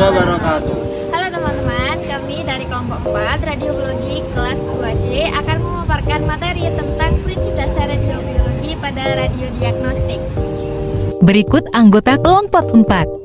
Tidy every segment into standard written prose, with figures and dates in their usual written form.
wabarakatuh. Halo teman-teman, kami dari kelompok 4 Radiobiologi kelas 2D akan memaparkan materi tentang prinsip dasar radiobiologi pada radiodiagnostik. Berikut anggota kelompok 4.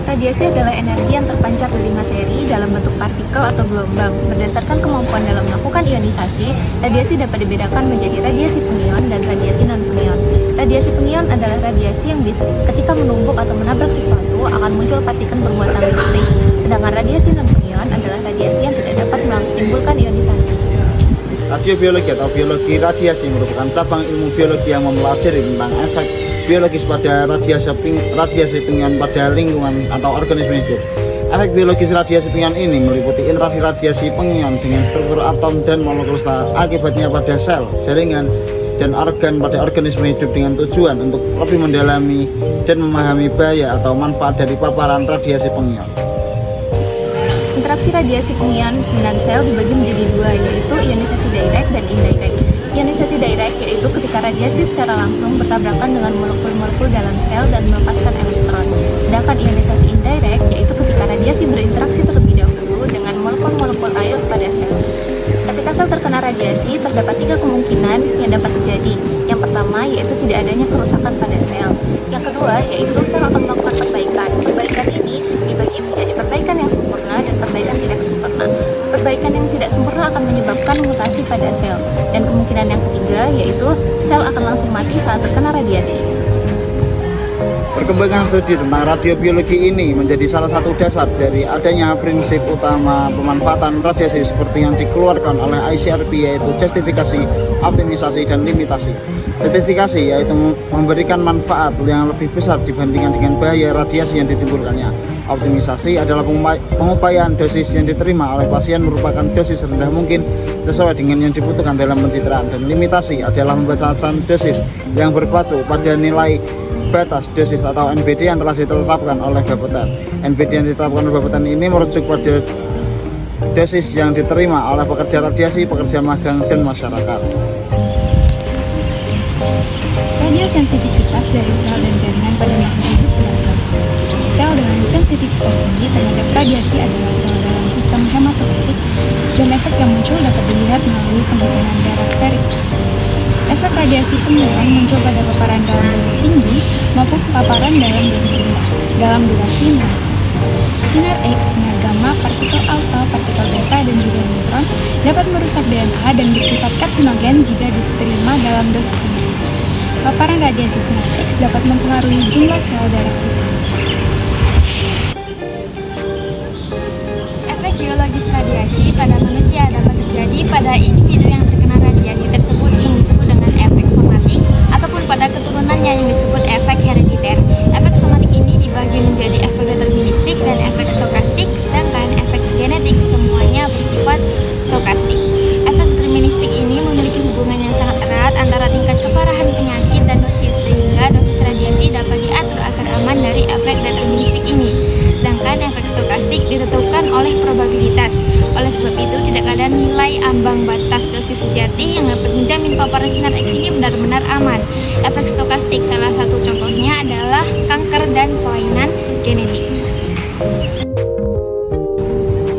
Radiasi adalah energi yang terpancar dari materi dalam bentuk partikel atau gelombang. Berdasarkan kemampuan dalam melakukan ionisasi, radiasi dapat dibedakan menjadi radiasi pengion dan radiasi non-pengion. Radiasi pengion adalah radiasi yang ketika menumbuk atau menabrak sesuatu akan muncul partikel bermuatan listrik. Sedangkan radiasi non-pengion adalah radiasi yang tidak dapat menimbulkan ionisasi. Radiobiologi atau biologi radiasi merupakan cabang ilmu biologi yang mempelajari tentang efek biologis pada radiasi pengion pada lingkungan atau organisme hidup. Efek biologis radiasi pengion ini meliputi interaksi radiasi pengion dengan struktur atom dan molekul akibatnya pada sel, jaringan, dan organ pada organisme hidup dengan tujuan untuk lebih mendalami dan memahami bahaya atau manfaat dari paparan radiasi pengion. Interaksi radiasi pengion dengan sel dibagi menjadi dua, yaitu ionisasi direct dan indirect. Ionisasi direct yaitu ketika radiasi secara langsung bertabrakan dengan molekul-molekul dalam sel dan melepaskan elektron. Sedangkan ionisasi indirect yaitu ketika radiasi berinteraksi terlebih dahulu dengan molekul-molekul air pada sel. Ketika sel terkena radiasi, terdapat 3 kemungkinan yang dapat terjadi. Yang pertama yaitu tidak adanya kerusakan pada sel. Yang kedua yaitu sel akan melakukan perbaikan. Perbaikan ini dibagi menjadi perbaikan yang sempurna dan perbaikan tidak sempurna. Perbaikan yang tidak sempurna akan menyebabkan mutasi pada sel. Dan kemungkinan yang ketiga yaitu sel akan langsung mati saat terkena radiasi. Perkembangan studi tentang radiobiologi ini menjadi salah satu dasar dari adanya prinsip utama pemanfaatan radiasi seperti yang dikeluarkan oleh ICRP, yaitu justifikasi, optimisasi, dan limitasi. Justifikasi yaitu memberikan manfaat yang lebih besar dibandingkan dengan bahaya radiasi yang ditimbulkannya. Optimisasi adalah pengupayaan dosis yang diterima oleh pasien merupakan dosis rendah mungkin sesuai dengan yang dibutuhkan dalam pencitraan, dan limitasi adalah pembatasan dosis yang berpacu pada nilai batas dosis atau NBD yang telah ditetapkan oleh Bapeten. NBD yang ditetapkan oleh Bapeten ini merujuk pada dosis yang diterima oleh pekerja radiasi, pekerja magang, dan masyarakat. Radiosensitivitas dari sel dan jaringan pada makhluk hidup beragam. Sel dengan sensitivitas tinggi terhadap radiasi adalah sel dalam sistem hematopoietik, dan efek yang muncul dapat dilihat melalui penghitungan darah ferik. Efek radiasi pengion muncul pada paparan dalam dosis tinggi maupun paparan dalam dosis rendah dalam durasi menit. Sinar X, sinar gamma, partikel alfa, partikel beta, dan juga neutron dapat merusak DNA dan bersifat karsinogen jika diterima dalam dosis tinggi. Paparan radiasi sinar X dapat mempengaruhi jumlah sel darah kita. Efek biologis radiasi pada manusia dapat terjadi pada individu yang terkena radiasi tersebut yang disebut dengan efek somatik, ataupun pada keturunannya yang disebut efek herediter. Efek somatik ini dibagi menjadi efek deterministik dan efek stokastik, sedangkan efek genetik semuanya bersifat stokastik. Efek deterministik ini memiliki hubungan yang sangat erat antara tingkat keparahan penyakit dan dosis, sehingga dosis radiasi dapat diatur agar aman dari efek deterministik ini. Sedangkan efek stokastik ditentukan oleh probabilitas. Oleh sebab itu, tidak ada nilai ambang batas dosis sejati yang dapat menjamin paparan sinar X ini benar-benar aman. Efek stokastik salah satu contohnya adalah kanker dan kelainan genetik.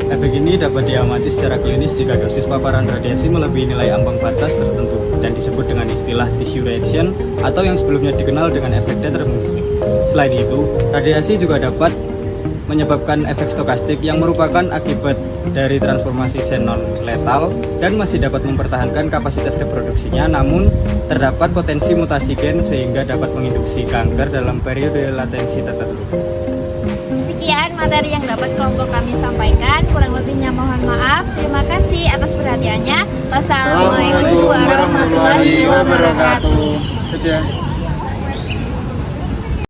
Efek ini dapat diamati secara klinis jika dosis paparan radiasi melebihi nilai ambang batas tertentu dan disebut dengan istilah tissue reaction atau yang sebelumnya dikenal dengan efek deterministik. Selain itu, radiasi juga dapat menyebabkan efek stokastik yang merupakan akibat dari transformasi sen non-letal dan masih dapat mempertahankan kapasitas reproduksinya, namun terdapat potensi mutasi gen sehingga dapat menginduksi kanker dalam periode latensi tertentu. Sekian materi yang dapat kelompok kami sampaikan, kurang lebihnya mohon maaf. Terima kasih atas perhatiannya. Wassalamualaikum warahmatullahi wabarakatuh.